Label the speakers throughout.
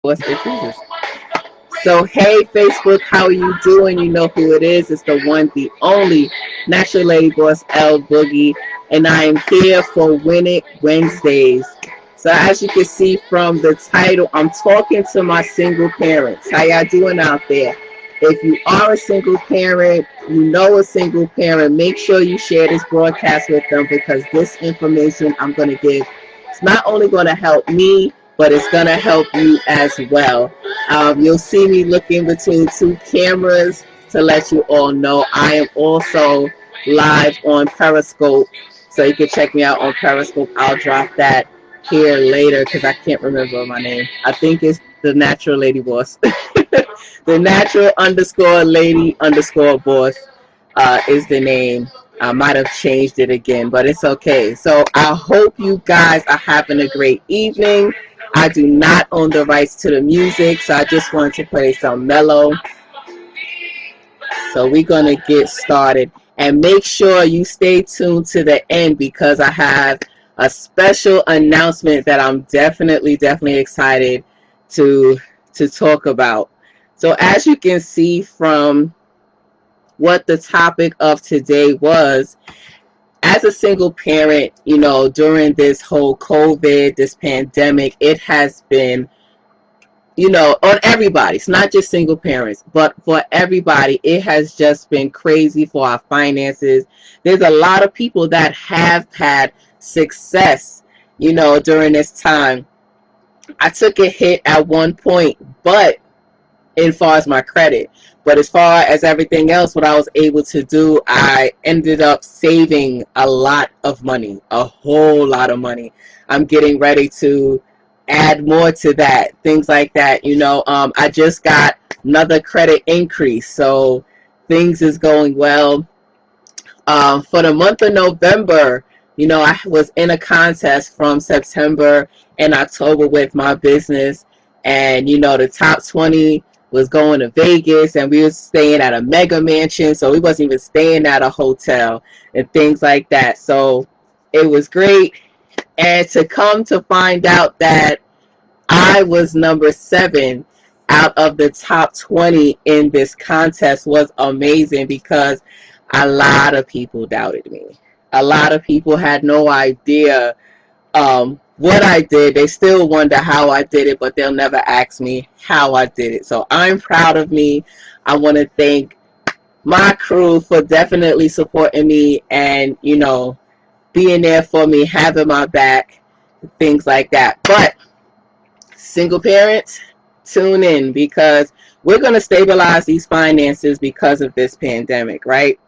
Speaker 1: What's the choosers? So, hey, Facebook, how are you doing? You know who it is. It's the one, the only Natural Lady Boss L Boogie, and I am here for Win It Wednesdays. So, as you can see from the title, I'm talking to my single parents. How y'all doing out there? If you are a single parent, you know a single parent, make sure you share this broadcast with them because this information I'm going to give is not only going to help me, but it's going to help you as well. You'll see me looking between two cameras to let you all know I am also live on Periscope. So you can check me out on Periscope. I'll drop that here later because I can't remember my name. I think it's the Natural Lady Boss. The Natural underscore Lady underscore Boss is the name. I might have changed it again, but it's okay. So I hope you guys are having a great evening. I do not own the rights to the music, so I just wanted to play some mellow. So we're going to get started. And make sure you stay tuned to the end because I have a special announcement that I'm definitely excited to talk about. So as you can see from what the topic of today was, as a single parent, you know, during this whole COVID, this pandemic, it has been, you know, on everybody. It's not just single parents, but for everybody, it has just been crazy for our finances. There's a lot of people that have had success, you know, during this time. I took a hit at one point, but as far as my credit. But as far as everything else, what I was able to do, I ended up saving a lot of money, a whole lot of money. I'm getting ready to add more to that, things like that. You know, I just got another credit increase, so things is going well. For the month of November, you know, I was in a contest from September and October with my business, and you know, the top 20 was going to Vegas, and we was staying at a mega mansion, so we wasn't even staying at a hotel and things like that. So it was great, and to come to find out that I was number 7 out of the top 20 in this contest was amazing because a lot of people doubted me. A lot of people had no idea what I did. They still wonder how I did it, but they'll never ask me how I did it. So I'm proud of me. I want to thank my crew for definitely supporting me and, you know, being there for me, having my back, things like that. But single parents, tune in because we're going to stabilize these finances because of this pandemic, right?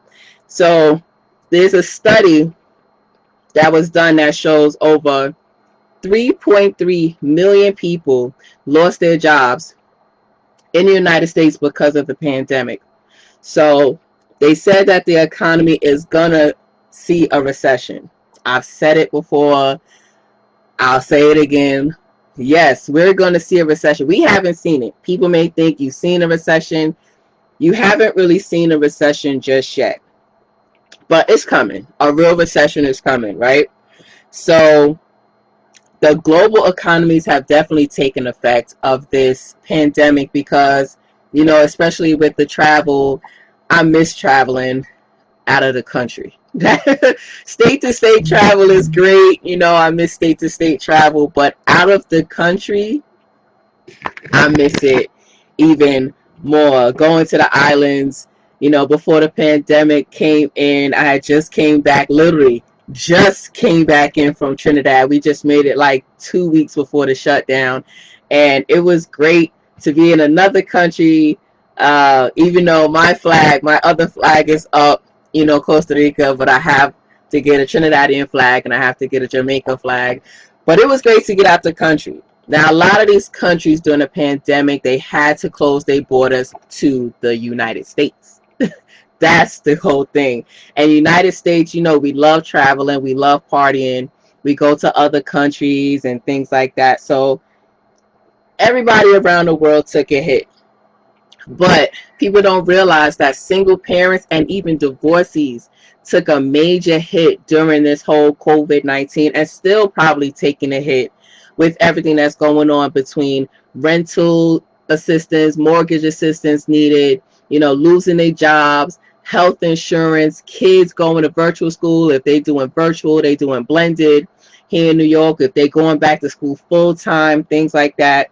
Speaker 1: So there's a study that was done that shows over 3.3 million people lost their jobs in the United States because of the pandemic. So they said that the economy is going to see a recession. I've said it before. I'll say it again. Yes, we're going to see a recession. We haven't seen it. People may think you've seen a recession. You haven't really seen a recession just yet. But it's coming. A real recession is coming, right? So the global economies have definitely taken effect of this pandemic because, you know, especially with the travel, I miss traveling out of the country. State to state travel is great. You know, I miss state to state travel, but out of the country, I miss it even more. Going to the islands, you know, before the pandemic came in, I had just came back, literally just came back in from Trinidad. We just made it like 2 weeks before the shutdown, and it was great to be in another country. Even though my other flag is up, you know, Costa Rica, but I have to get a Trinidadian flag and I have to get a Jamaica flag. But it was great to get out the country. Now, a lot of these countries during the pandemic, they had to close their borders to the United States. That's the whole thing. And United States, you know, we love traveling, we love partying, we go to other countries and things like that. So everybody around the world took a hit. But people don't realize that single parents and even divorcees took a major hit during this whole COVID-19 and still probably taking a hit with everything that's going on between rental assistance, mortgage assistance needed, losing their jobs, health insurance, kids going to virtual school. If they doing virtual, they doing blended here in New York. If they going back to school full time, things like that,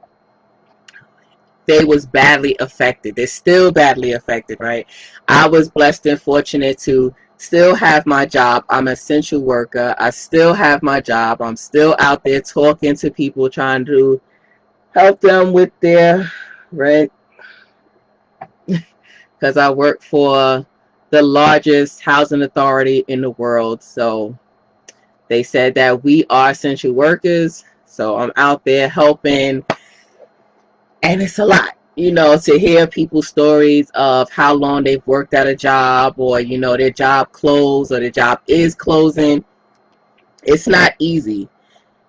Speaker 1: they was badly affected. They're still badly affected, right? I was blessed and fortunate to still have my job. I'm an essential worker. I still have my job. I'm still out there talking to people, trying to help them with their rent, because I work for the largest housing authority in the world. So they said that we are essential workers. So I'm out there helping, and it's a lot, to hear people's stories of how long they've worked at a job, or, their job closed or their job is closing. It's not easy.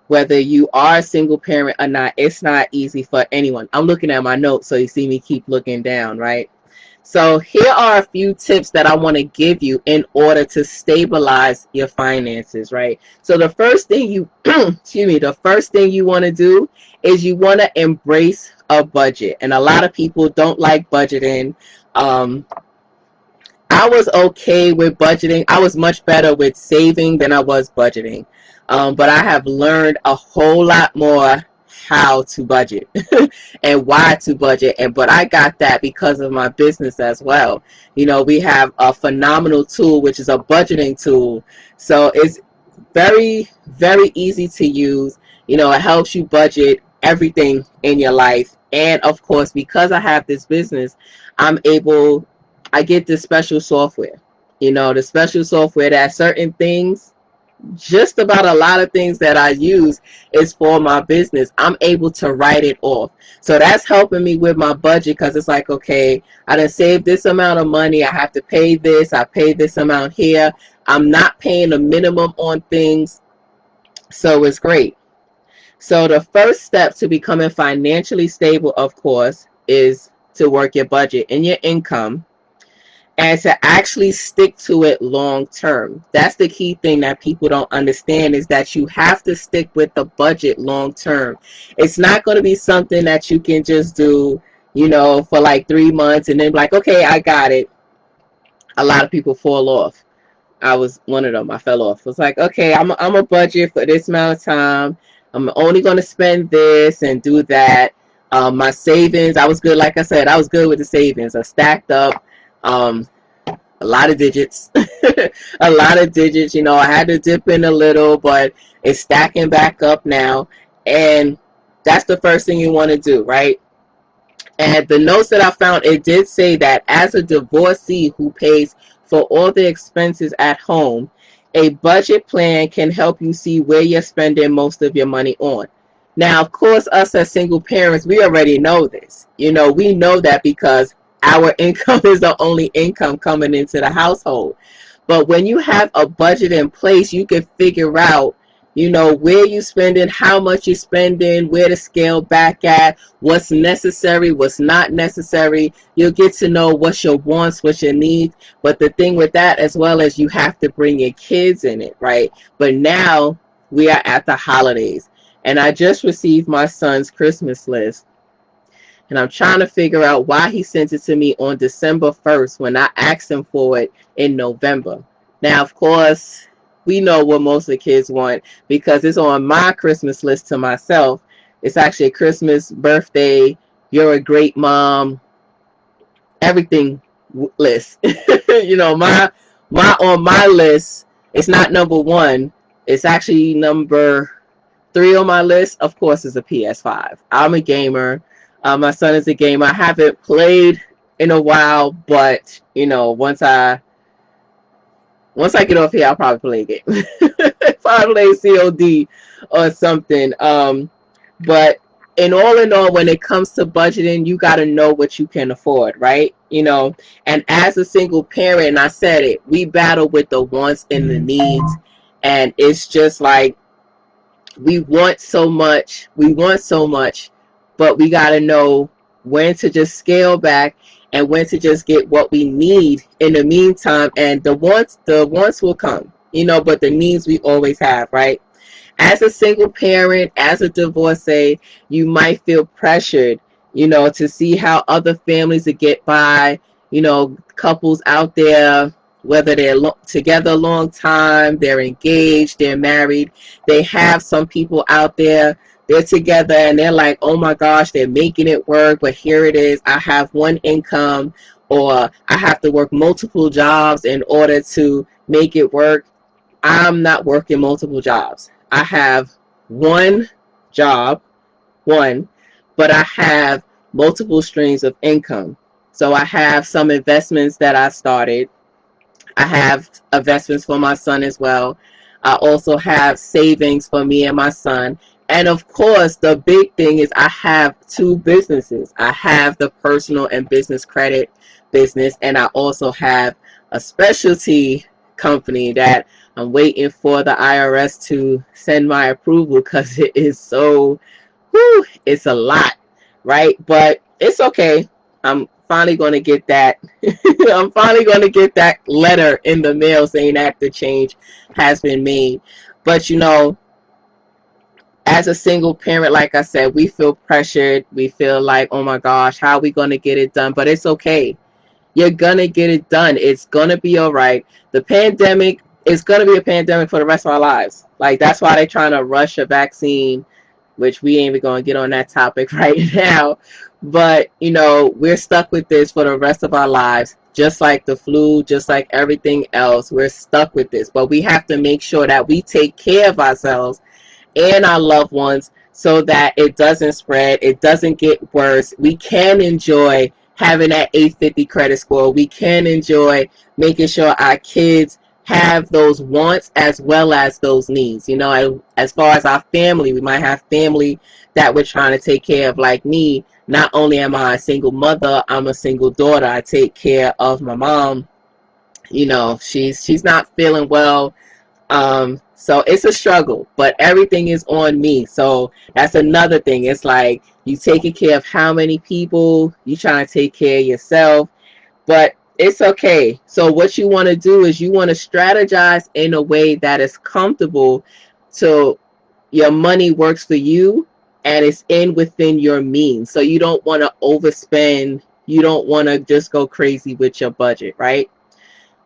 Speaker 1: Whether you are a single parent or not, it's not easy for anyone. I'm looking at my notes, so you see me keep looking down, right? So here are a few tips that I want to give you in order to stabilize your finances, right? So the first thing you, the first thing you want to do is you want to embrace a budget. And a lot of people don't like budgeting. I was okay with budgeting. I was much better with saving than I was budgeting. But I have learned a whole lot more how to budget and why to budget. But I got that because of my business as well. We have a phenomenal tool, which is a budgeting tool. So it's very, very easy to use. It helps you budget everything in your life. And of course, because I have this business, I get this special software. The special software that certain things, just about a lot of things that I use is for my business. I'm able to write it off. So that's helping me with my budget, because it's like, okay, I done saved this amount of money. I have to pay this. I pay this amount here. I'm not paying a minimum on things. So it's great. So the first step to becoming financially stable, of course, is to work your budget and your income, and to actually stick to it long term. That's the key thing that people don't understand, is that you have to stick with the budget long term. It's not going to be something that you can just do, for like 3 months and then be like, okay, I got it. A lot of people fall off. I was one of them. I fell off. It's like, okay, I'm a budget for this amount of time. I'm only going to spend this and do that. My savings, I was good. Like I said, I was good with the savings. I stacked up. A lot of digits. A lot of digits. I had to dip in a little, but it's stacking back up now. And that's the first thing you want to do, right? And the notes that I found, it did say that as a divorcee who pays for all the expenses at home, a budget plan can help you see where you're spending most of your money on. Now, of course, us as single parents, we already know this. We know that because our income is the only income coming into the household. But when you have a budget in place, you can figure out, where you're spending, how much you're spending, where to scale back at, what's necessary, what's not necessary. You'll get to know what's your wants, what's your needs. But the thing with that, as well as, you have to bring your kids in it, right? But now we are at the holidays, and I just received my son's Christmas list. And I'm trying to figure out why he sent it to me on December 1st when I asked him for it in November. Now, of course, we know what most of the kids want, because it's on my Christmas list to myself. It's actually a Christmas, birthday, you're a great mom, everything list. My on my list, it's not number 1. It's actually number 3 on my list. Of course, is a PS5. I'm a gamer. My son is a gamer. I haven't played in a while, but once I get off here, I'll probably play a game. Probably play COD or something. But in all, when it comes to budgeting, you got to know what you can afford, right? And as a single parent, and I said it, we battle with the wants and the needs, and it's just like we want so much, but we got to know when to just scale back and when to just get what we need in the meantime. And the wants will come, but the needs we always have, right? As a single parent, as a divorcee, you might feel pressured, to see how other families that get by, couples out there, whether they're together a long time, they're engaged, they're married, they have some people out there, they're together and they're like, oh my gosh, they're making it work, but here it is, I have one income, or I have to work multiple jobs in order to make it work. I'm not working multiple jobs. I have one job, one, but I have multiple streams of income. So I have some investments that I started. I have investments for my son as well. I also have savings for me and my son. And of course, the big thing is I have two businesses. I have the personal and business credit business, and I also have a specialty company that I'm waiting for the IRS to send my approval because it is so, it's a lot, right? But it's okay. I'm finally going to get that. I'm finally going to get that letter in the mail saying that the change has been made. But as a single parent, like I said, we feel pressured. We feel like, oh my gosh, how are we going to get it done? But it's okay. You're going to get it done. It's going to be all right. The pandemic is going to be a pandemic for the rest of our lives. Like, that's why they're trying to rush a vaccine, which we ain't even going to get on that topic right now. But, we're stuck with this for the rest of our lives. Just like the flu, just like everything else, we're stuck with this. But we have to make sure that we take care of ourselves and our loved ones so that it doesn't spread, it doesn't get worse. We can enjoy having that 850 credit score. We can enjoy making sure our kids have those wants as well as those needs. As far as our family, we might have family that we're trying to take care of. Like me, not only am I a single mother, I'm a single daughter. I take care of my mom. She's not feeling well. So it's a struggle, but everything is on me. So that's another thing. It's like you taking care of how many people, you trying to take care of yourself, but it's okay. So what you want to do is you want to strategize in a way that is comfortable so your money works for you and it's within your means. So you don't want to overspend. You don't want to just go crazy with your budget, right?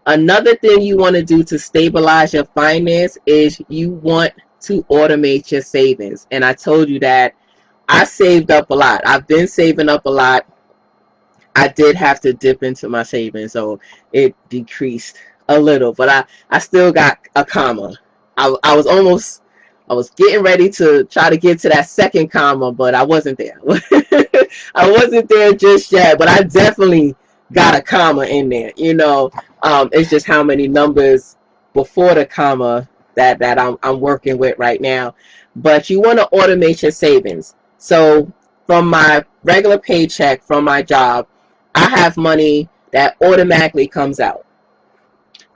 Speaker 1: Another thing you want to do to stabilize your finance is you want to automate your savings. And I told you that I saved up a lot. I've been saving up a lot. I did have to dip into my savings, so it decreased a little, but I still got a comma. I was getting ready to try to get to that second comma, but I wasn't there. I wasn't there just yet, but I definitely got a comma in there. It's just how many numbers before the comma that I'm working with right now. But you want to automate your savings. So from my regular paycheck from my job, I have money that automatically comes out.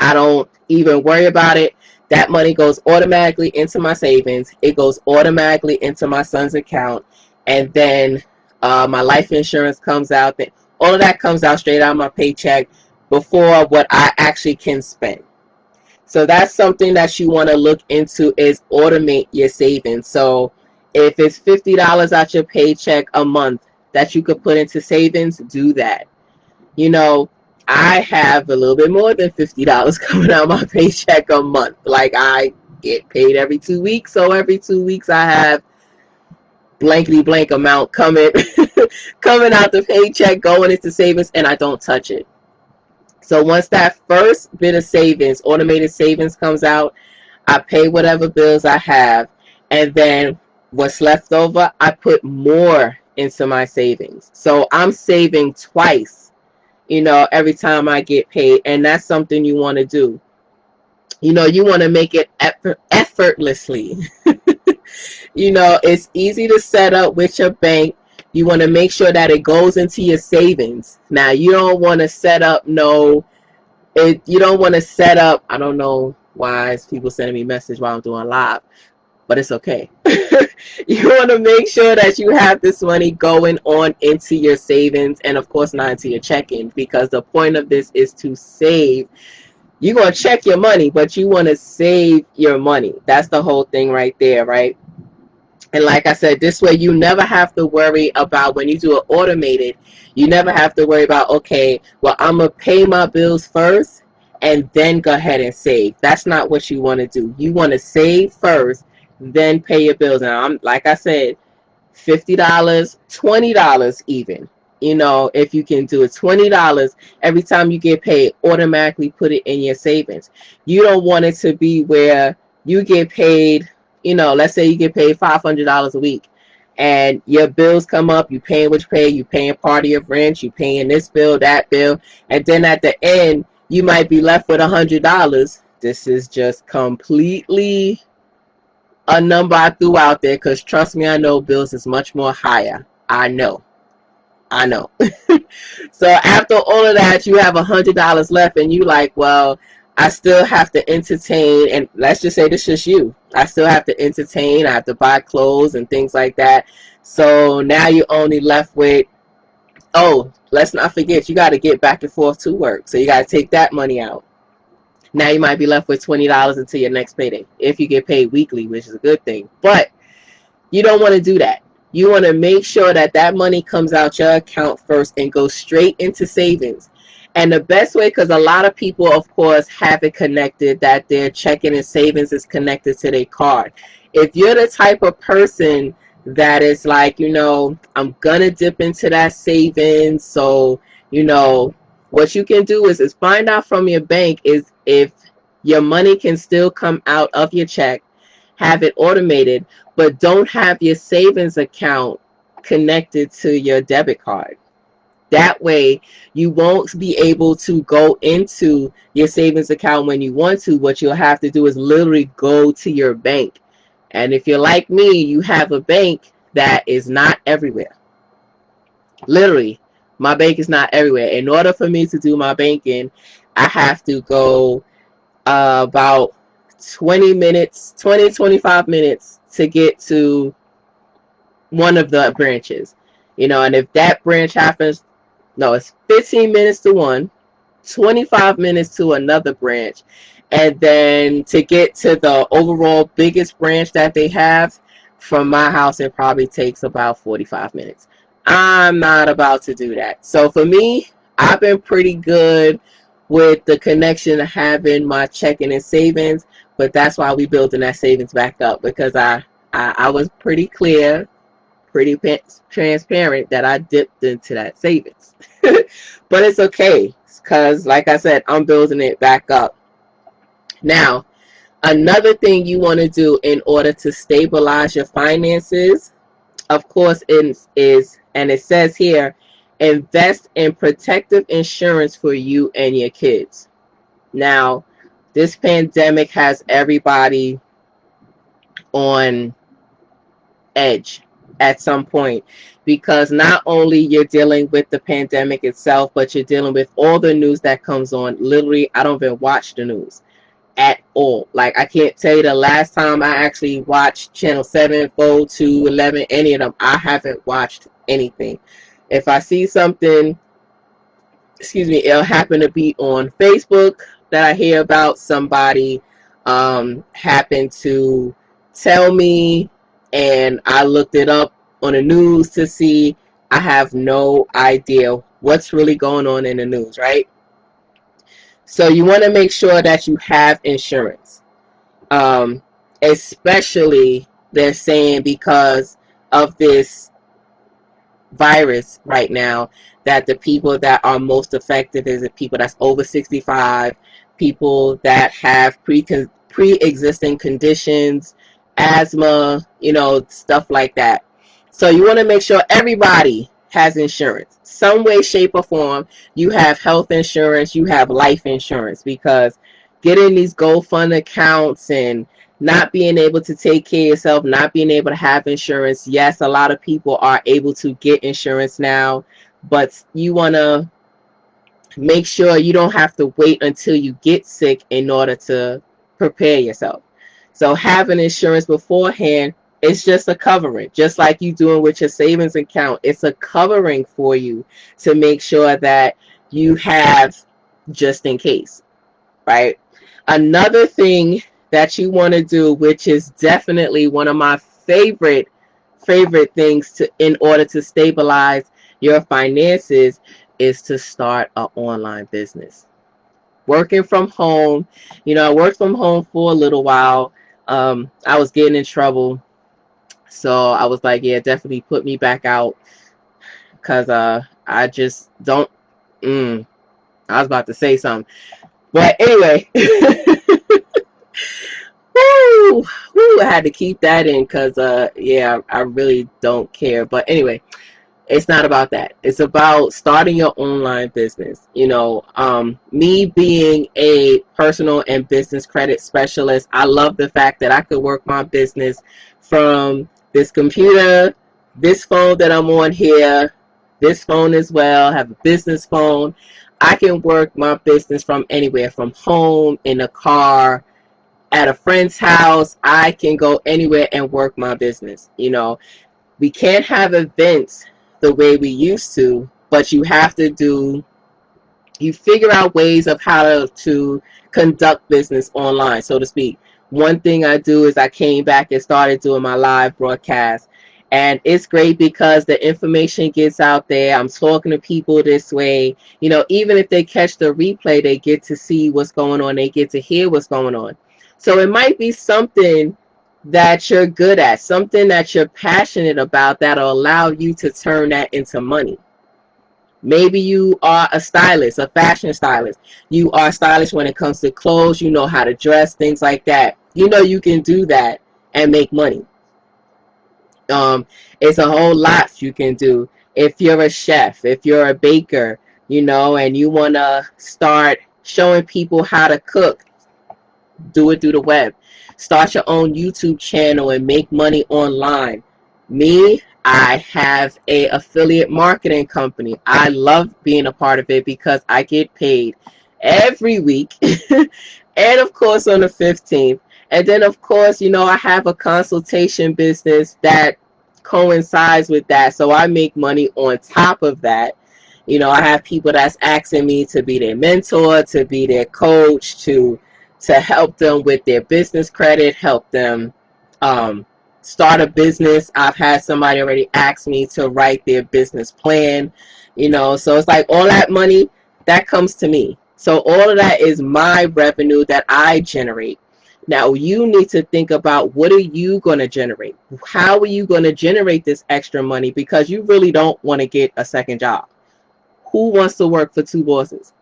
Speaker 1: I don't even worry about it. That money goes automatically into my savings. It goes automatically into my son's account. And then my life insurance comes out. All of that comes out straight out of my paycheck before what I actually can spend. So that's something that you want to look into, is automate your savings. So if it's $50 out your paycheck a month that you could put into savings, do that. I have a little bit more than $50 coming out of my paycheck a month. Like, I get paid every 2 weeks, so every 2 weeks I have blankety blank amount coming coming out the paycheck, going into savings, and I don't touch it. So once that first bit of savings, automated savings, comes out, I pay whatever bills I have, and then what's left over, I put more into my savings. So I'm saving twice, every time I get paid, and that's something you want to do. You want to make it effortlessly. It's easy to set up with your bank. You want to make sure that it goes into your savings. Now, you don't want to set up I don't know why people sending me message while I'm doing live, but it's okay. You want to make sure that you have this money going on into your savings, and of course not into your checking, because the point of this is to save You're going to check your money, but you want to save your money. That's the whole thing right there, right? And like I said, this way you never have to worry about, when you do it automated, you never have to worry about, okay, well, I'm going to pay my bills first and then go ahead and save. That's not what you want to do. You want to save first, then pay your bills. Now, like I said, $50, $20 even. You know, if you can do it, $20 every time you get paid, automatically put it in your savings. You don't want it to be where you get paid, you know, let's say you get paid $500 a week and your bills come up, you paying what you pay, you paying part of your rent, you paying this bill, that bill, and then at the end you might be left with $100. This is just completely a number I threw out there, because trust me, I know bills is much more higher. I know. So after all of that, you have $100 left, and you like, well, I still have to entertain, and let's just say this is you. I still have to entertain. I have to buy clothes and things like that. So now you're only left with, oh, let's not forget, you got to get back and forth to work. So you got to take that money out. Now you might be left with $20 until your next payday, if you get paid weekly, which is a good thing. But you don't want to do that. You want to make sure that that money comes out your account first and goes straight into savings. And the best way, because a lot of people, of course, have it connected that their checking and savings is connected to their card. If you're the type of person that is like, you know, I'm going to dip into that savings. So, you know, what you can do is find out from your bank is if your money can still come out of your check, have it automated, but don't have your savings account connected to your debit card. That way, you won't be able to go into your savings account when you want to. What you'll have to do is literally go to your bank. And if you're like me, you have a bank that is not everywhere. Literally, my bank is not everywhere. In order for me to do my banking, I have to go about 25 minutes to get to one of the branches. You know, and if that branch happens, no, it's 15 minutes to one, 25 minutes to another branch. And then to get to the overall biggest branch that they have, from my house, it probably takes about 45 minutes. I'm not about to do that. So for me, I've been pretty good with the connection of having my checking and savings, but that's why we building that savings back up, because I was pretty clear, pretty transparent that I dipped into that savings. But it's okay, because like I said, I'm building it back up. Now, another thing you want to do in order to stabilize your finances, of course, is, and it says here, invest in protective insurance for you and your kids. Now, this pandemic has everybody on edge at some point, because not only you're dealing with the pandemic itself, but you're dealing with all the news that comes on. Literally, I don't even watch the news at all. Like, I can't tell you the last time I actually watched channel 7, 4, 2, 11, any of them. I haven't watched anything. If I see something, it'll happen to be on Facebook that I hear about. Somebody happened to tell me, and I looked it up on the news to see. I have no idea what's really going on in the news, right? So you want to make sure that you have insurance, especially they're saying because of this virus right now, that the people that are most affected is the people that's over 65, people that have pre-existing conditions, asthma, you know, stuff like that. So you want to make sure everybody has insurance, some way, shape, or form. You have health insurance, you have life insurance, because getting these GoFund accounts and not being able to take care of yourself, not being able to have insurance. Yes, a lot of people are able to get insurance now, but you want to make sure you don't have to wait until you get sick in order to prepare yourself. So having insurance beforehand, it's just a covering, just like you doing with your savings account. It's a covering for you to make sure that you have just in case. right? Another thing that you want to do, which is definitely one of my favorite things to in order to stabilize your finances, is to start an online business. Working from home, I worked from home for a little while. I was getting in trouble, so I was like, yeah, definitely put me back out, because I just don't. I was about to say something, but anyway. Woo, woo, I had to keep that in because, yeah, I really don't care. But anyway, it's not about that. It's about starting your online business. Me being a personal and business credit specialist, I love the fact that I could work my business from this computer, this phone that I'm on here, this phone as well, have a business phone. I can work my business from anywhere, from home, in a car, at a friend's house. I can go anywhere and work my business. We can't have events the way we used to, but you figure out ways of how to conduct business online, so to speak. One thing I do is I came back and started doing my live broadcast. And it's great because the information gets out there. I'm talking to people this way. Even if they catch the replay, they get to see what's going on. They get to hear what's going on. So it might be something that you're good at, something that you're passionate about, that'll allow you to turn that into money. Maybe you are a stylist, a fashion stylist. You are stylish when it comes to clothes. You know how to dress, things like that. You can do that and make money. It's a whole lot you can do. If you're a chef, if you're a baker, and you want to start showing people how to cook, do it through the web. Start your own YouTube channel and make money online. Me, I have a affiliate marketing company. I love being a part of it because I get paid every week and of course on the 15th. And then of course, I have a consultation business that coincides with that, so I make money on top of that. I have people that's asking me to be their mentor, to be their coach, to help them with their business credit, help them start a business. I've had somebody already ask me to write their business plan, so it's like all that money that comes to me. So all of that is my revenue that I generate. Now you need to think about, what are you going to generate? How are you going to generate this extra money? Because you really don't want to get a second job. Who wants to work for two bosses?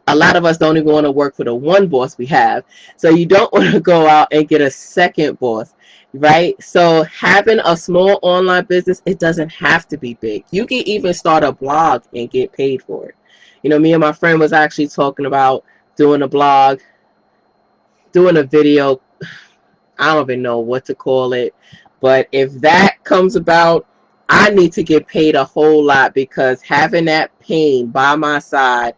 Speaker 1: A lot of us don't even want to work for the one boss we have. So you don't want to go out and get a second boss, right? So having a small online business, it doesn't have to be big. You can even start a blog and get paid for it. Me and my friend was actually talking about doing a blog, doing a video. I don't even know what to call it. But if that comes about, I need to get paid a whole lot, because having that pain by my side,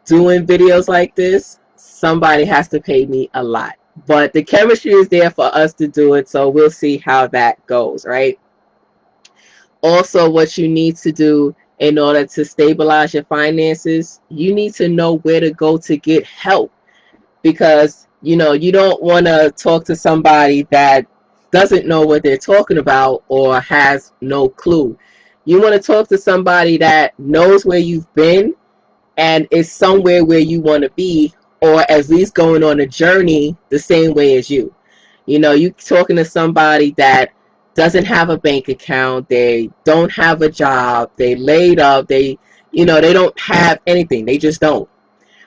Speaker 1: doing videos like this, somebody has to pay me a lot. But the chemistry is there for us to do it, so we'll see how that goes, right? Also, what you need to do in order to stabilize your finances, you need to know where to go to get help. Because, you don't want to talk to somebody that doesn't know what they're talking about or has no clue. You want to talk to somebody that knows where you've been and is somewhere where you want to be, or at least going on a journey the same way as you. You talking to somebody that doesn't have a bank account, they don't have a job, they laid up, they don't have anything, they just don't.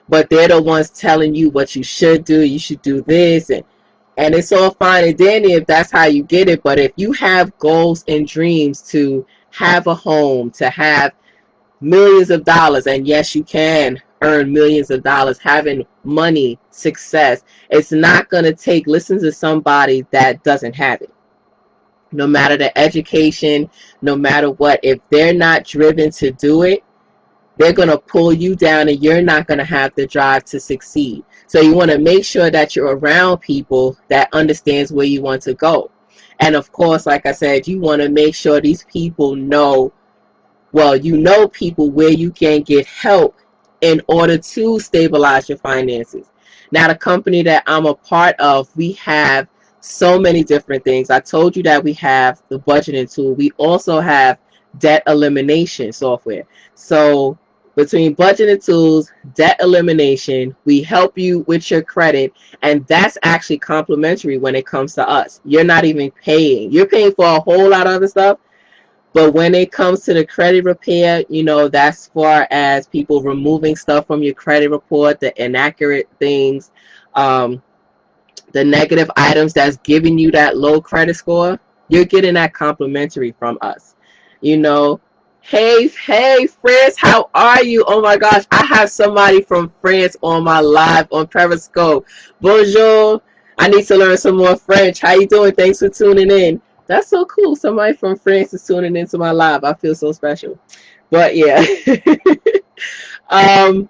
Speaker 1: But they're the ones telling you what you should do. You should do this, and it's all fine and dandy if that's how you get it. But if you have goals and dreams to have a home, to have millions of dollars, and yes, you can earn millions of dollars, having money, success, it's not going to listen to somebody that doesn't have it. No matter the education, no matter what, if they're not driven to do it, they're going to pull you down, and you're not going to have the drive to succeed. So you want to make sure that you're around people that understands where you want to go. And of course, like I said, you want to make sure these people know, people where you can get help in order to stabilize your finances. Now, the company that I'm a part of, we have so many different things. I told you that we have the budgeting tool. We also have debt elimination software. So between budgeting tools, debt elimination, we help you with your credit, and that's actually complimentary when it comes to us. You're not even paying. You're paying for a whole lot of other stuff, but when it comes to the credit repair, that's far as people removing stuff from your credit report, the inaccurate things, um, the negative items that's giving you that low credit score, you're getting that complimentary from us. You know, hey, France, how are you? Oh my gosh, I have somebody from France on my live on Periscope. Bonjour. I need to learn some more French. How you doing? Thanks for tuning in. That's so cool. Somebody from France is tuning into my live. I feel so special. But yeah. um,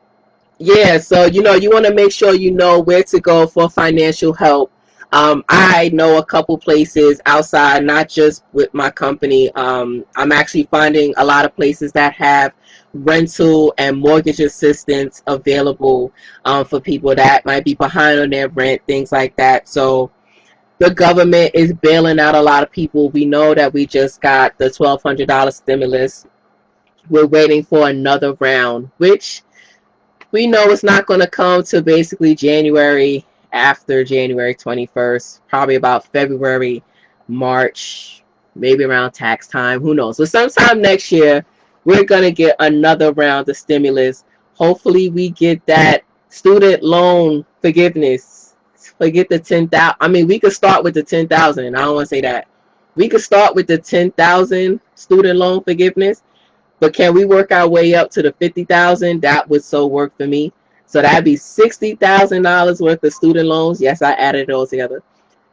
Speaker 1: yeah, so you want to make sure you know where to go for financial help. I know a couple places outside, not just with my company. I'm actually finding a lot of places that have rental and mortgage assistance available for people that might be behind on their rent, things like that. So the government is bailing out a lot of people. We know that we just got the $1,200 stimulus. We're waiting for another round, which we know it's not going to come to basically January, after January 21st, probably about February, March, maybe around tax time. Who knows? But sometime next year, we're going to get another round of stimulus. Hopefully, we get that student loan forgiveness. Forget the 10,000. I mean, we could start with the 10,000. I don't want to say that. We could start with the 10,000 student loan forgiveness, but can we work our way up to the 50,000? That would so work for me. So that'd be $60,000 worth of student loans. Yes, I added those together.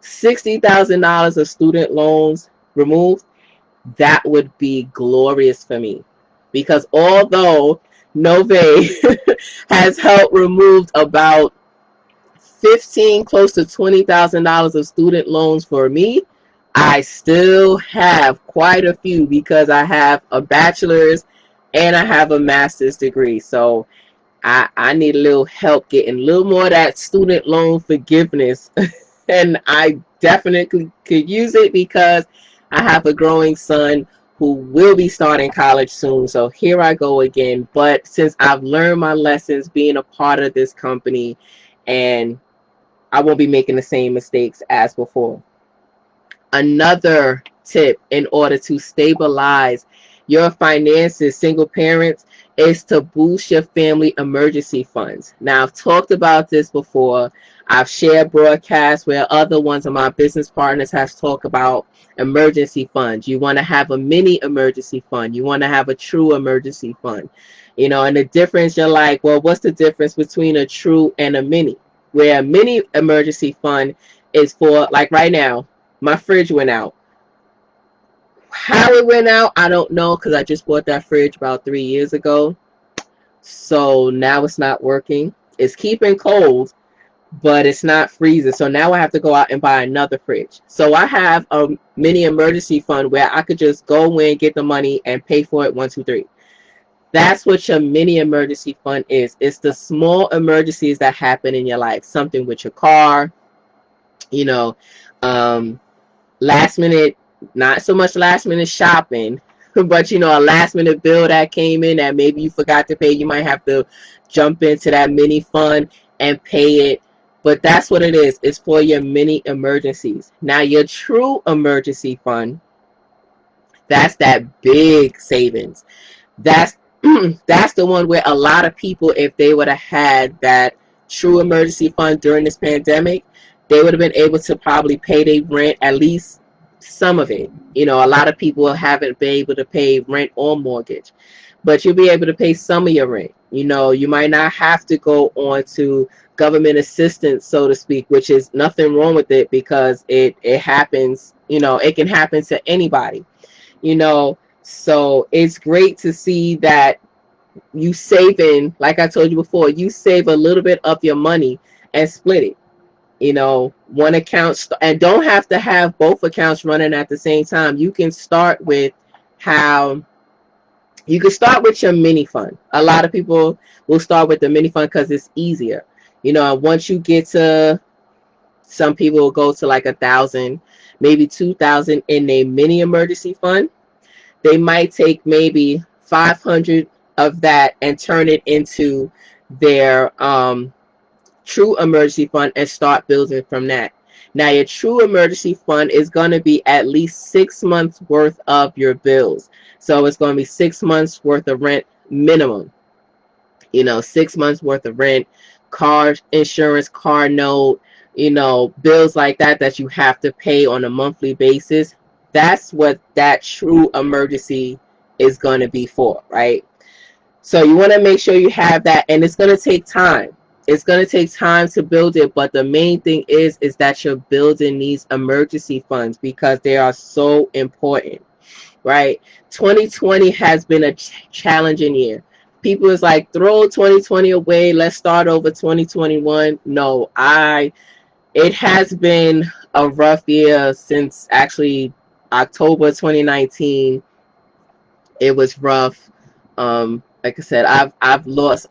Speaker 1: $60,000 of student loans removed. That would be glorious for me, because although Nove has helped remove about 15, close to $20,000 of student loans for me, I still have quite a few because I have a bachelor's and I have a master's degree. So I need a little help getting a little more of that student loan forgiveness. And I definitely could use it because I have a growing son who will be starting college soon. So here I go again. But since I've learned my lessons being a part of this company, and I won't be making the same mistakes as before. Another tip in order to stabilize your finances, single parents, is to boost your family emergency funds. Now, I've talked about this before. I've shared broadcasts where other ones of my business partners have talked about emergency funds. You want to have a mini emergency fund. You want to have a true emergency fund. And the difference, you're like, well, what's the difference between a true and a mini? Where a mini emergency fund is for, like right now, my fridge went out. How it went out, I don't know, because I just bought that fridge about 3 years ago. So now it's not working. It's keeping cold, but it's not freezing. So now I have to go out and buy another fridge. So I have a mini emergency fund where I could just go in, get the money, and pay for it 1, 2, 3. That's what your mini emergency fund is. It's the small emergencies that happen in your life. Something with your car, you know, last minute, not so much last minute shopping, but a last minute bill that came in that maybe you forgot to pay. You might have to jump into that mini fund and pay it. But that's what it is. It's for your mini emergencies. Now, your true emergency fund, that's that big savings. That's that's the one where a lot of people, if they would have had that true emergency fund during this pandemic, they would have been able to probably pay their rent, at least some of it. A lot of people haven't been able to pay rent or mortgage, but you'll be able to pay some of your rent. You might not have to go on to government assistance, so to speak, which is nothing wrong with it, because it happens. It can happen to anybody. So it's great to see that you saving, like I told you before, you save a little bit of your money and split it. One account, and don't have to have both accounts running at the same time. You can start with how You can start with your mini fund. A lot of people will start with the mini fund because it's easier. And once you get to, some people will go to like 1,000, maybe 2,000 in a mini emergency fund. They might take maybe 500 of that and turn it into their true emergency fund and start building from that. Now, your true emergency fund is going to be at least 6 months worth of your bills. So it's going to be 6 months worth of rent minimum. 6 months worth of rent, car insurance, car note, bills like that you have to pay on a monthly basis. That's what that true emergency is going to be for, right? So you want to make sure you have that, and it's going to take time. It's going to take time to build it, but the main thing is that you're building these emergency funds because they are so important, right? 2020 has been a challenging year. People is like, throw 2020 away, let's start over 2021. No, it has been a rough year since actually October 2019. It was rough. Like I said, I've lost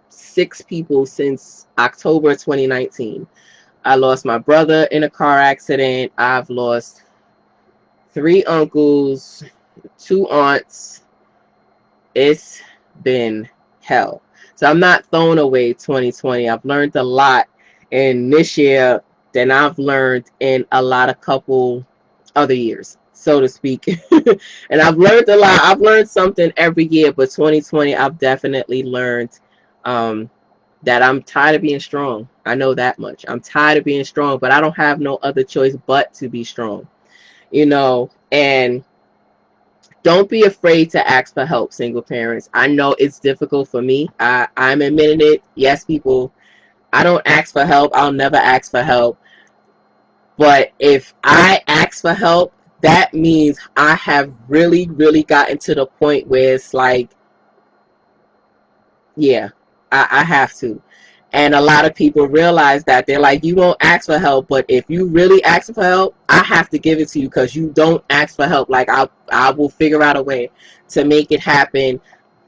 Speaker 1: 6 people since October 2019. I lost my brother in a car accident. I've lost 3 uncles, 2 aunts. It's been hell. So I'm not throwing away 2020. I've learned a lot in this year than I've learned in a lot of couple other years, so to speak. And I've learned a lot. I've learned something every year, but 2020, I've definitely learned that I'm tired of being strong. I know that much. I'm tired of being strong, but I don't have no other choice but to be strong, and don't be afraid to ask for help, single parents. I know it's difficult for me. I'm admitting it. Yes, people, I don't ask for help. I'll never ask for help. But if I ask for help, that means I have really, really gotten to the point where it's like, yeah, I have to. And a lot of people realize that. They're like, you won't ask for help, but if you really ask for help, I have to give it to you because you don't ask for help. Like, I will figure out a way to make it happen.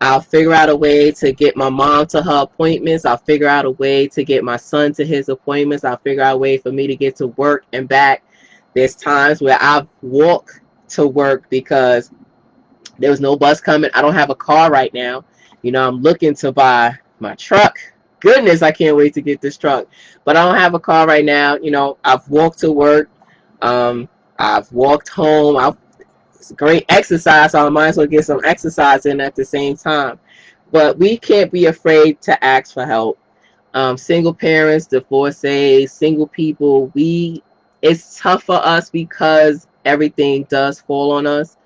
Speaker 1: I'll figure out a way to get my mom to her appointments. I'll figure out a way to get my son to his appointments. I'll figure out a way for me to get to work and back. There's times where I walk to work because there was no bus coming. I don't have a car right now. I'm looking to buy my truck. Goodness, I can't wait to get this truck. But I don't have a car right now. I've walked to work. I've walked home. It's great exercise, so I might as well get some exercise in at the same time. But we can't be afraid to ask for help. Single parents, divorcees, single people, it's tough for us because everything does fall on us,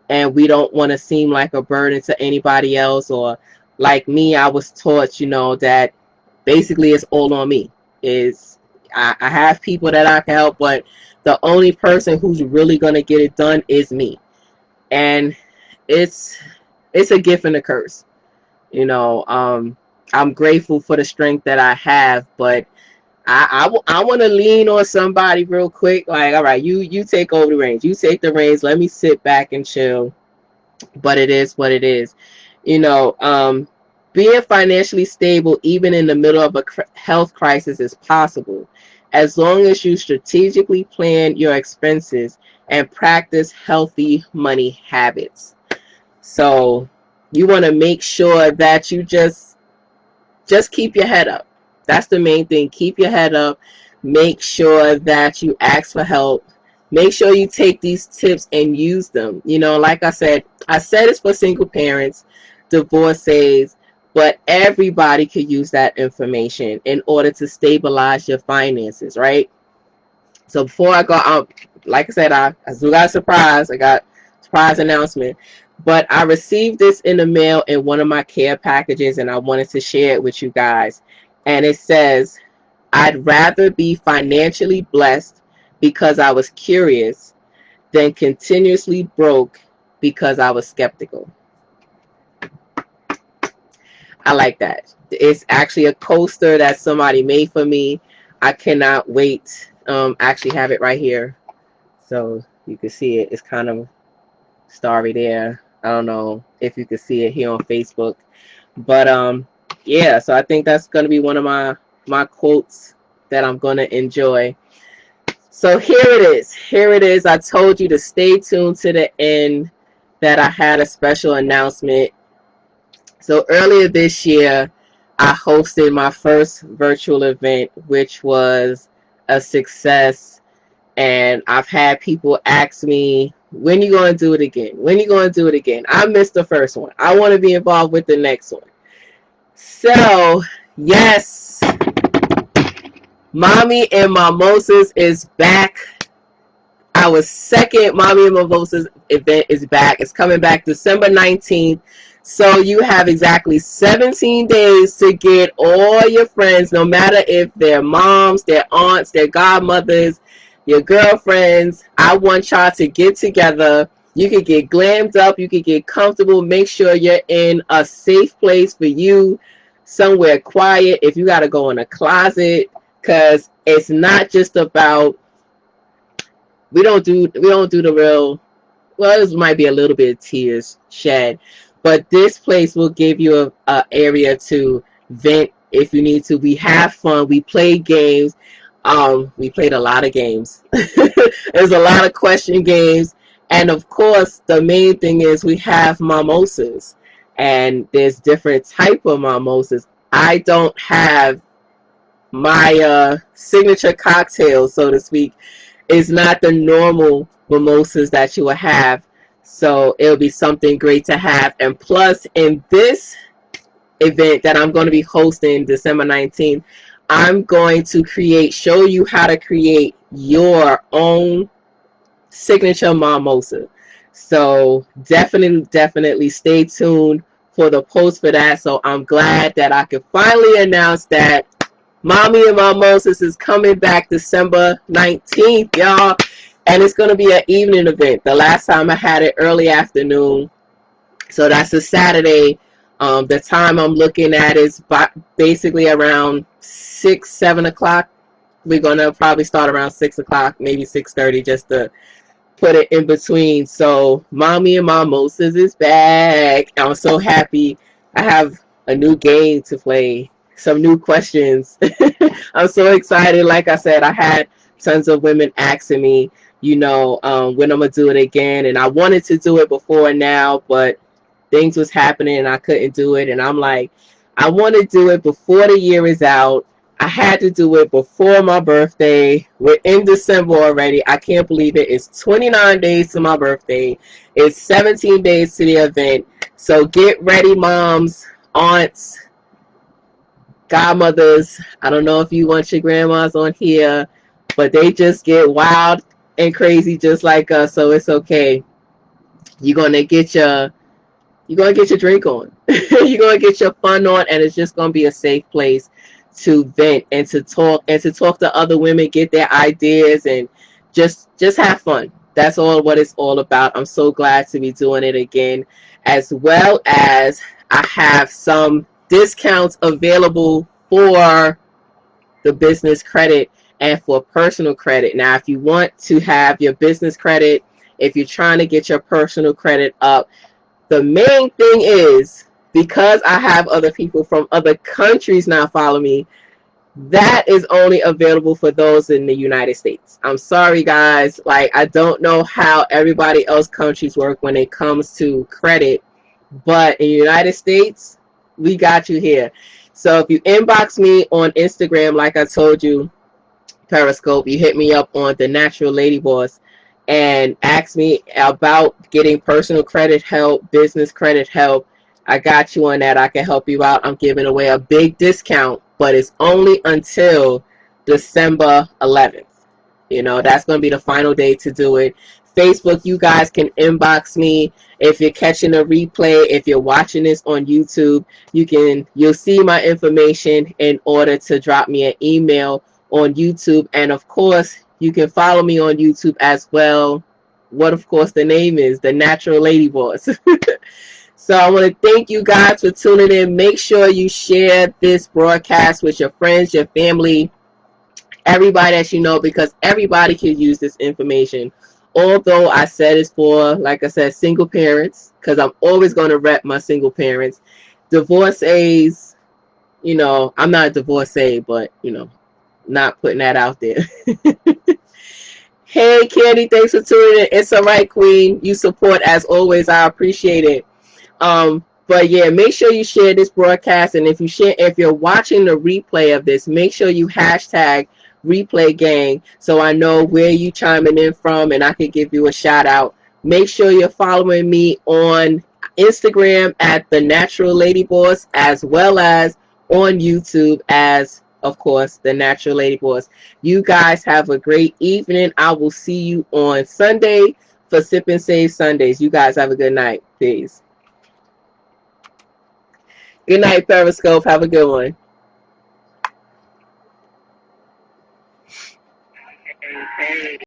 Speaker 1: and we don't want to seem like a burden to anybody else. Or like me, I was taught, that basically it's all on me. Is I have people that I can help, but the only person who's really gonna get it done is me. And it's a gift and a curse. I'm grateful for the strength that I have, but I want to lean on somebody real quick. Like, all right, you take over the reins. You take the reins. Let me sit back and chill. But it is what it is. Being financially stable, even in the middle of a health crisis, is possible as long as you strategically plan your expenses and practice healthy money habits. So you want to make sure that you just keep your head up. That's the main thing. Keep your head up. Make sure that you ask for help. Make sure you take these tips and use them. Like I said it's for single parents, divorcees, but everybody could use that information in order to stabilize your finances, right? So before I go out, like I said, I still got a surprise. I got a surprise announcement. But I received this in the mail in one of my care packages, and I wanted to share it with you guys. And it says, I'd rather be financially blessed because I was curious than continuously broke because I was skeptical. I like that. It's actually a coaster that somebody made for me. I cannot wait. Actually have it right here so you can see it. It's kind of starry there. I don't know if you can see it here on Facebook, but yeah. So I think that's gonna be one of my quotes that I'm gonna enjoy. So here it is. Here it is. I told you to stay tuned to the end, that I had a special announcement. So earlier this year, I hosted my first virtual event, which was a success. And I've had people ask me, when you going to do it again? When you going to do it again? I missed the first one. I want to be involved with the next one. So, yes, Mommy and Mimosas is back. Our second Mommy and Mimosas event is back. It's coming back December 19th. So you have exactly 17 days to get all your friends, no matter if they're moms, their aunts, their godmothers, your girlfriends. I want y'all to get together. You can get glammed up. You can get comfortable. Make sure you're in a safe place for you, somewhere quiet. If you got to go in a closet, because it's not just about, we don't do the real, well, this might be a little bit of tears shed, but this place will give you a area to vent if you need to. We have fun. We play games. We played a lot of games. There's a lot of question games. And of course, the main thing is we have mimosas. And there's different type of mimosas. I don't have my signature cocktail, so to speak, is not the normal mimosas that you will have. So it'll be something great to have. And plus, in this event that I'm going to be hosting December 19th, I'm going to show you how to create your own signature mimosa. So definitely stay tuned for the post for that. So I'm glad that I could finally announce that Mommy and Mimosas is coming back December 19th, y'all. And it's going to be an evening event. The last time I had it early afternoon. So that's a Saturday. The time I'm looking at is basically around 6, 7 o'clock. We're going to probably start around 6 o'clock, maybe 6:30, just to put it in between. So Mommy and Mimosas is back. I'm so happy. I have a new game to play, some new questions. I'm so excited. Like I said, I had tons of women asking me, when I'm going to do it again. And I wanted to do it before now, but things was happening and I couldn't do it. And I'm like, I want to do it before the year is out. I had to do it before my birthday. We're in December already. I can't believe it. It's 29 days to my birthday. It's 17 days to the event. So get ready, moms, aunts, godmothers. I don't know if you want your grandmas on here, but they just get wild and crazy just like us. So it's okay. You're gonna get your drink on. You're gonna get your fun on, and it's just gonna be a safe place to vent and to talk to other women, get their ideas, and just have fun. That's all what it's all about. I'm so glad to be doing it again, as well as I have some discounts available for the business credit and for personal credit. Now, if you want to have your business credit, if you're trying to get your personal credit up, the main thing is, because I have other people from other countries now follow me, that is only available for those in the United States. I'm sorry, guys. Like, I don't know how everybody else countries work when it comes to credit, but in the United States, we got you here. So if you inbox me on Instagram, like I told you, Periscope, you hit me up on The Natural Lady Boss and ask me about getting personal credit help, business credit help, I got you on that. I can help you out. I'm giving away a big discount, but it's only until December 11th. That's going to be the final day to do it. Facebook, you guys can inbox me. If you're catching a replay, if you're watching this on YouTube, you'll see my information in order to drop me an email on YouTube. And of course, you can follow me on YouTube as well. What, of course, the name is The Natural Lady Boss. So I want to thank you guys for tuning in. Make sure you share this broadcast with your friends, your family, everybody that you know, because everybody can use this information Although I said it's for, like I said, single parents, because I'm always going to rep my single parents. Divorcees, I'm not a divorcee, but, not putting that out there. Hey, Candy, thanks for tuning in. It's all right, Queen. You support as always. I appreciate it. But yeah, make sure you share this broadcast, and if you're watching the replay of this, make sure you hashtag replay gang so I know where you chiming in from and I can give you a shout out. Make sure you're following me on Instagram at the Natural Lady Boss, as well as on YouTube as, of course, the Natural Lady Boss. You guys have a great evening. I will see you on Sunday for Sip and Save Sundays. You guys have a good night. Peace. Good night, Periscope. Have a good one.